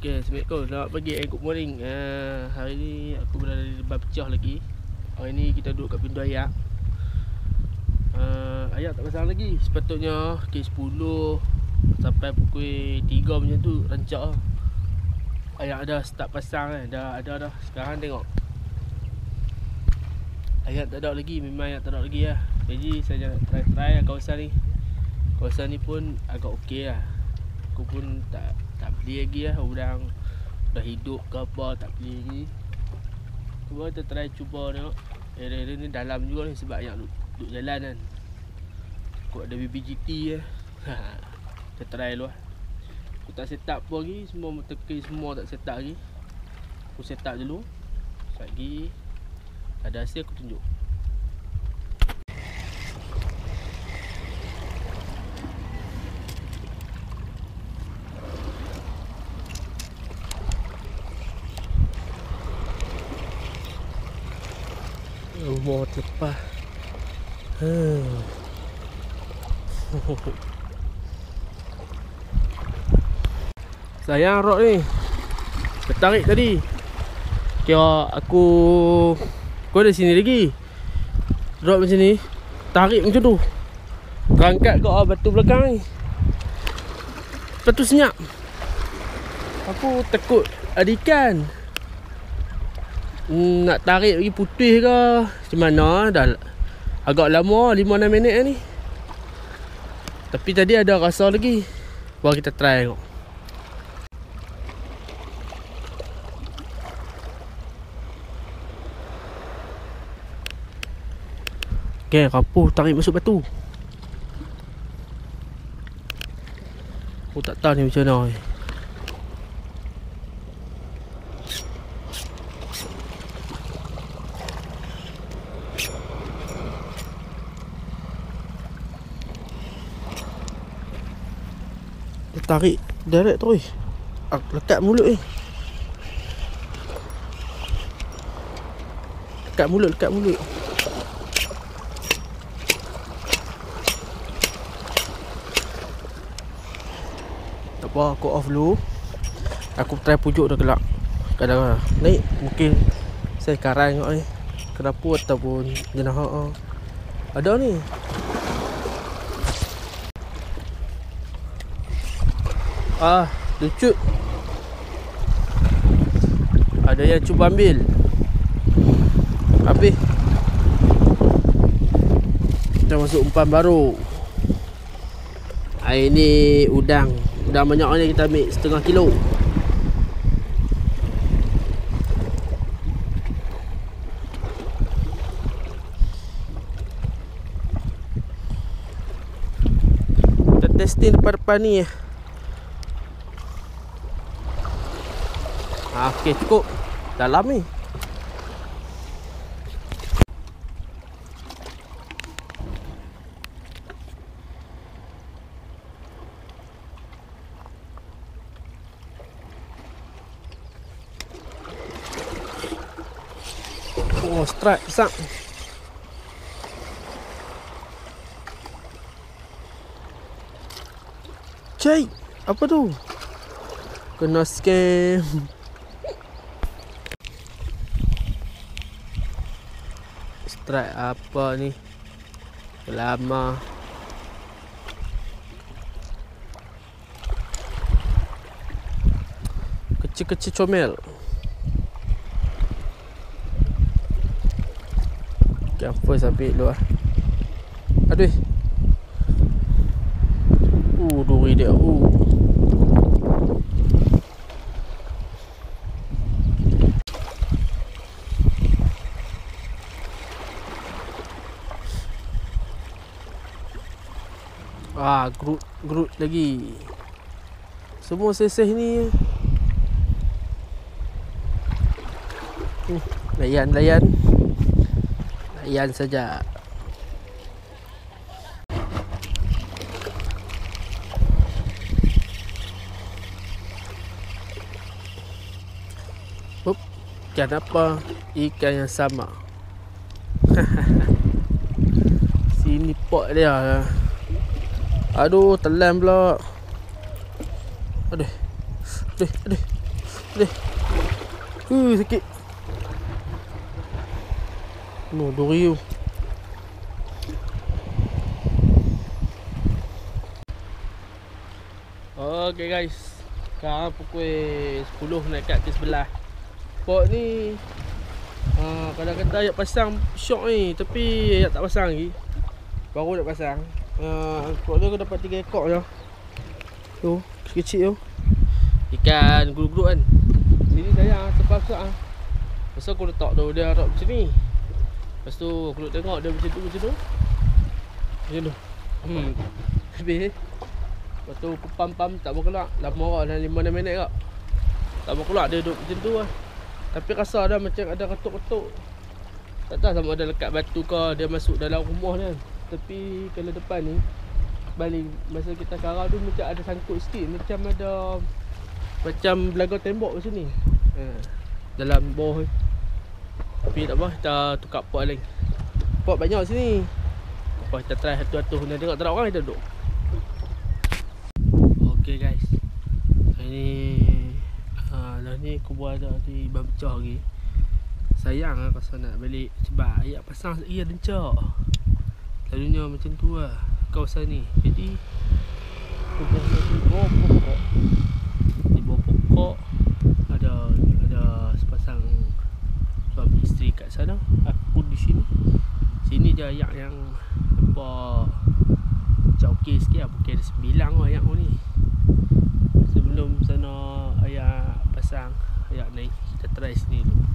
Okay, Assalamualaikum. Selamat pagi and good morning. Hari ni aku berada di Lebah Pecah lagi. Hari ni kita duduk kat pintu ayak. Ayak tak pasang lagi. Sepatutnya K10 sampai pukul 3 macam tu rancak lah. Ayak dah start pasang kan. Dah ada dah. Sekarang tengok ayak tak ada lagi. Memang ayak tak ada lagi lah. Jadi saya nak try kawasan ni. Kawasan ni pun agak okey lah. Aku pun tak beli lagi lah. Udang dah hidup ke apa, tak beli lagi. Cuba kita try cuba tengok. Area ni dalam juga ni sebab ayak duduk jalan kan. Aku ada BBGT je. Kita try dulu lah. Aku tak set up pun lagi. Semua teki semua tak set up lagi. Aku set up dulu. Sekejap lagi ada hasil aku tunjuk. Rumah terlepas. Sayang rod ni tertarik tadi. Kira aku ada sini lagi. Rod macam ni tarik macam tu. Terangkat kat batu belakang ni. Lepas tu senyap. Aku takut ada ikan. Nak tarik lagi putih ke macam mana. Dah agak lama 5-6 minit ni. Tapi tadi ada rasa lagi. Baru kita try tengok. Okay, rapuh tarik masuk batu. Aku tak tahu ni macam mana ni. Tarik direct terus. Lekat mulut ni. Lekat mulut. Tak apa, aku off dulu. Aku try pujuk dah gelap. Kadang naik mungkin saya karang tengok ni. Kenapa ataupun jenah ada ni. Lucut. Ada yang cuba ambil. Habis. Kita masuk umpan baru. Hari ni udang banyak ni kita ambil setengah kilo. Kita testing depan-depan ni. Okey, cukup. Dalam ni. Oh, strike besar. Cai, apa tu? Kena scam. Strike apa ni? Lama. Kecil-kecil comel. Okay, first ambil dulu lah. Aduh. Duri dia. Gerut lagi. Semua seseh ni. Layan saja. Ikan apa? Ikan yang sama. Sini pot dia. Aduh, telan pula. Aduh. Deh. Sakit. No, duriu. Okay guys, sekarang pukul 10 nak kat ke sebelah. Pot ni kadang-kadang ayat pasang syok ni, tapi ayat tak pasang lagi. Baru nak pasang. Pot tu aku dapat 3 ekor je. Tu, kecil tu. Ikan guruk-guruk kan. Sini sayang terpaksa ah. Pasal aku letak tu dia harap macam ni. Lepas tu aku nak tengok dia macam tu. Macam tu. Habis. Lepas tu aku pam-pam tak mau keluar. Lama orang dah 5-6 minit kak. Tak mau keluar, dia duduk macam tu lah. Tapi rasa dah macam ada ketuk-ketuk. Tak tahu sama ada lekat batu ke dia masuk dalam rumah ni kan. Tapi kalau depan ni balik masa kita karang tu macam ada sangkut sikit. Macam ada macam belaga tembok macam ni. Dalam bawah ni. Tapi tak apa, kita tukar pot lain. Pot banyak sini. Apa kita try satu-satu. Nak tengok tak ada orang kita duduk. Okay guys, lah ni aku buat ada di Bamcah lagi. Sayang lah pasal nak balik sebab ayat pasang lagi ada lencak. Selalunya macam tu lah kawasan ni. Jadi aku buat di bawah pokok. Di bawah pokok ada sepasang suami isteri kat sana. Aku di sini. Sini je ayak yang nampak macam okey sikit lah. Mungkin ada 9 lah ayak ni. Sebelum sana ayak pasang, ayak naik. Kita try sini dulu.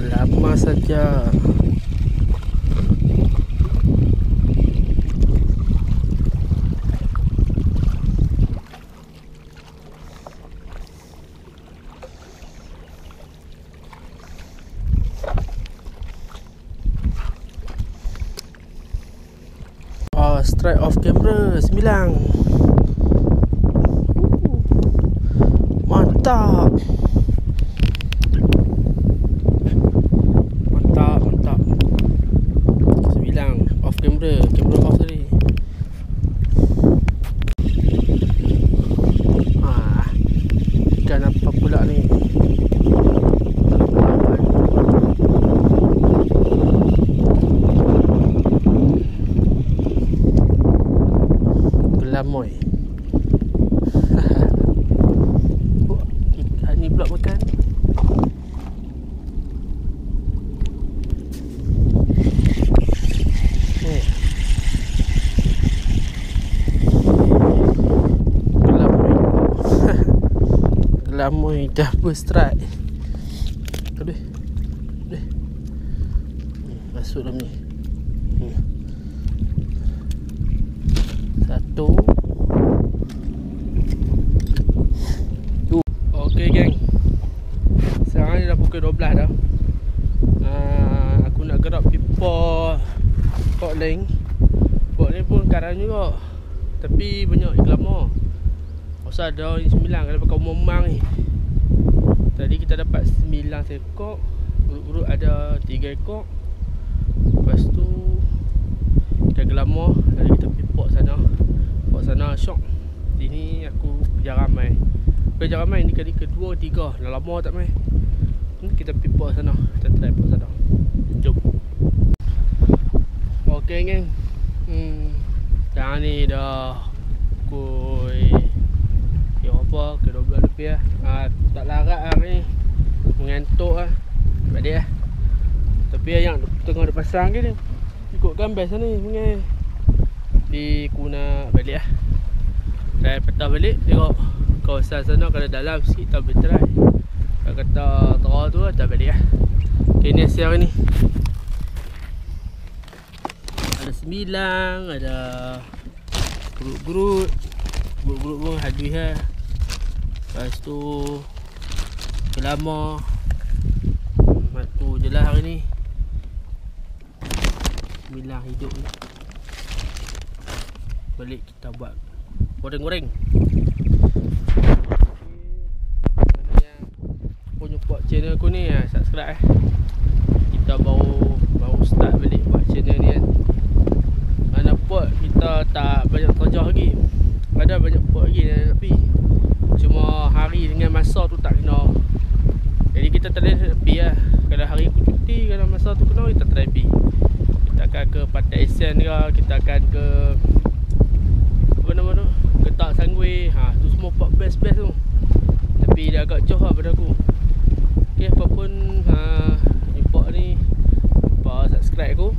Lama saja. Strike off camera 9. Mantap. Mantap 9 off camera off tadi. Ikan apa pula ni? Lamoy. Ikan ni pula makan. Lamoy double strike. Aduh. Masuk dalam ni. Satu. Okay geng, sekarang ni dah pukul 12 dah. Aku nak gerak pergi pot lain. Pot ni pun karang juga, tapi banyak ikan lama. Pasal ada ni 9 kalau pakai memang ni. Tadi kita dapat 9 ekor. Urut-urut ada 3 ekor. Lepas tu ikan gelama. Tadi kita pergi pot sana syok. Sini aku jarang main. Jarang main ni kali kedua, ketiga. Dah lama tak main. Kita pergi pot sana. Kita try pot sana. Jom. Okay geng. Sekarang ni dah pukul ke 12 lebih lah. Tak larat lah ni. Mengantuk lah. Balik lah. Tapi yang tengah ada pasang ke ni ikut gambar sana ni. Di aku nak balik lah. Saya patah balik tengok kawasan sana. Kalau dalam sikit tak boleh try. Kalau kata terang tu lah tak balik lah. Okay ni hasil hari ni. Ada 9. Ada Gurut-gurut pun habis lah. Lepas tu lama. Tu je lah hari ni. 9 hidup ni. Balik kita buat goreng-goreng. Mana yang punya buat channel aku ni, subscribe Kita baru start balik buat channel ni kan. Mana pot kita tak banyak terjah lagi. Ada banyak pot lagi nak pergi. Cuma hari dengan masa tu tak kena. Jadi kita try pergi lah. Kalau hari aku cuti, kalau masa tu kena, kita try pergi. Kita akan ke Pantai Esen ke, kita akan ke apa nama tu, Getak Sanggui. Tu semua pot best-best tu. Tapi dia agak jauh lah pada aku. Okay, apa pun import ni, lupa subscribe aku,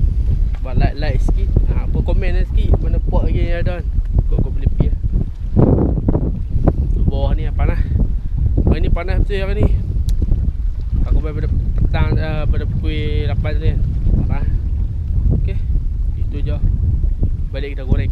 buat like sikit, apa komen sikit mana pot lagi yang ada kan. Kau boleh pergi lah. Bawah ni panas. Hari ni panas betul hari ni. Aku main pada petang, pada pukul 8 tadi kan. Panas. Okay, itu je. Balik kita goreng.